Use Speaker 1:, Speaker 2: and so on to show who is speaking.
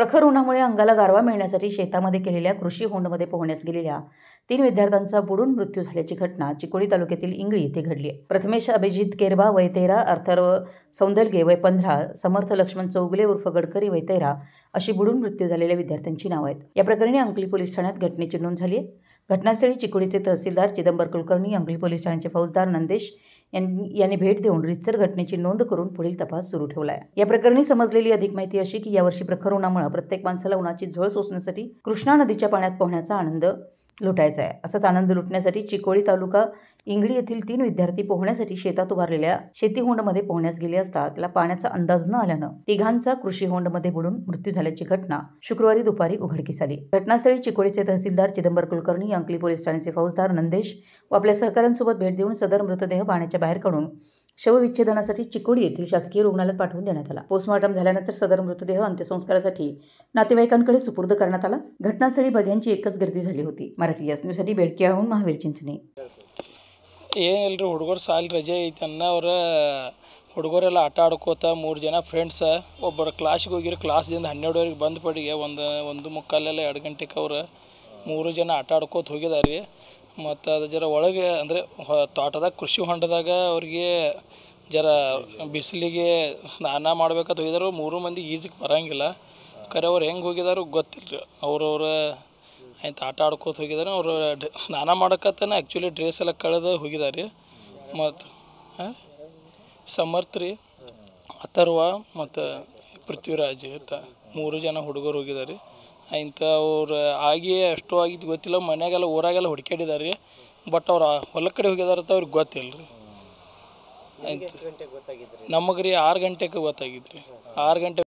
Speaker 1: प्रखर उन्हामुळे अंगाला गारवा मिळण्यासाठी शेतामध्ये केलेल्या कृषी होंडमध्ये पोहण्यास गेलेल्या 3 विद्यार्थ्यांचा बुडून मृत्यू झाल्याची घटना चिकोडी तालुक्यातील इंगळी येथे घडली आहे। प्रथमेश अभिजित केरबा वय 13, अर्थर्व सौंदलगे वय 15, समर्थ लक्ष्मण चौगुले उर्फ गडकरी वय 13 अशी बुडून मृत्यू झालेल्या विद्यार्थ्यांची नावे आहेत। या प्रकरणी अंकली पोलीस ठाण्यात घटनेची नोंद झाली आहे। घटनास्थळी चिकोडीचे तहसीलदार चिदंबर कुलकर्णी, अंकली पोलीस ठाण्याचे फौजदार नंदेश यांनी भेट देऊन रितसर घटनेची नोंद करून पुढील तपास सुरू ठेवला आहे। या प्रकरणी समजलेली अधिक माहिती अशी की यावर्षी प्रखर उन्हामुळे प्रत्येक माणसाला उन्हाची झळ सोसण्यासाठी कृष्णा नदीच्या पाण्यात पोहण्याचा आनंद लुटायचा आहे। असाच आनंद लुटण्यासाठी चिकोडी तालुका इंगळी येथील 3 विद्यार्थी पोहण्यासाठी शेतात उभारलेल्या शेती होंडमध्ये पोहण्यास गेले असता त्याला पाण्याचा अंदाज न आल्यानं तिघांचा कृषी होंडमध्ये बुडून मृत्यू झाल्याची घटना शुक्रवारी दुपारी उघडकीस आली। घटनास्थळी चिकोडीचे तहसीलदार चिदंबर कुलकर्णी, अंकली पोलीस ठाण्याचे फौजदार नंदेश व आपल्या सहकाऱ्यांसोबत भेट देऊन सदर मृतदेह पाण्याच्या बाहेर काढून शवविच्छेदनासाठी चिकोडी येथील शासकीय रुग्णालयात पाठवून देण्यात आला। पोस्टमॉर्टम झाल्यानंतर सदर मृतदेह अंत्यसंस्कारासाठी नातेवाईकांकडे सुपूर्द करण्यात आला। घटनास्थळी बघ्यांची एकच गर्दी झाली होती। मराठी एस न्यूजसाठी बेडकियाहून महावीर चिंचणे।
Speaker 2: ಏನಿಲ್ಲರಿ ಹುಡುಗರು ಸಾಲಿ ರಜೆ ಐತನ್ನ ಅವರ ಹುಡುಗರೆಲ್ಲ ಆಟ ಆಡ್ಕೋತ 3 ಜನ ಫ್ರೆಂಡ್ಸ್ ಒಬ್ಬರು ಕ್ಲಾಸ್ಗೆ ಹೋಗಿರು ಕ್ಲಾಸ್ದಿಂದ 12ವರೆಗೆ ಬಂದ ಪಡಿಗೆ 1:45 2 ಗಂಟೆಗೆ ಅವರು 3 ಜನ ಆಟ ಆಡ್ಕೋತ ಹೋಗಿದಾರೆ। ಮತ್ತು ಅದು ಜರ ಒಳಗೆ ಅಂದರೆ ತೋಟದಾಗ ಕೃಷಿ ಹೊಂಡದಾಗ ಅವ್ರಿಗೆ ಜರ ಬಿಸಿಲಿಗೆ ಸ್ನಾನ ಮಾಡ್ಬೇಕಂತ ಹೋಗಿದಾರು। 3 ಮಂದಿ ಈಜಿಗೆ ಬರೋಂಗಿಲ್ಲ, ಖರೆ ಅವ್ರು ಹೆಂಗೆ ಹೋಗಿದಾರು ಗೊತ್ತಿಲ್ಲ ರೀ। ಅವ್ರವ್ರ ಆಯ್ತು ಆಟ ಆಡ್ಕೋತ ಹೋಗಿದ್ದಾರೆ। ಅವರು ಸ್ನಾನ ಮಾಡೋಕತ್ತಾನ ಆ್ಯಕ್ಚುಲಿ ಡ್ರೆಸ್ ಎಲ್ಲ ಕಳೆದು ಹೋಗಿದ್ದಾರೆ। ಮತ್ತು ಸಮರ್ಥ ರೀ, ಅಥರ್ವ ಮತ್ತು ಪೃಥ್ವಿರಾಜ್ ಅಂತ 3 ಜನ ಹುಡುಗರು ಹೋಗಿದ್ದಾರೆ। ಇಂಥ ಅವ್ರು ಆಗಿ ಅಷ್ಟು ಆಗಿದ್ದು ಗೊತ್ತಿಲ್ಲ, ಮನೆಯಾಗೆಲ್ಲ ಊರಾಗೆಲ್ಲ ಹುಡುಕಾಡಿದ್ದಾರೆ, ಬಟ್ ಅವ್ರು ಹೊಲ ಕಡೆ ಹೋಗಿದಾರೆ ಅಂತ ಅವ್ರಿಗೆ ಗೊತ್ತಿಲ್ಲ ರೀ। ಆಯ್ತು ನಮಗೆ ರೀ 6 ಗಂಟೆಗೆ ಗೊತ್ತಾಗಿದ್ದು ರೀ, 6 ಗಂಟೆ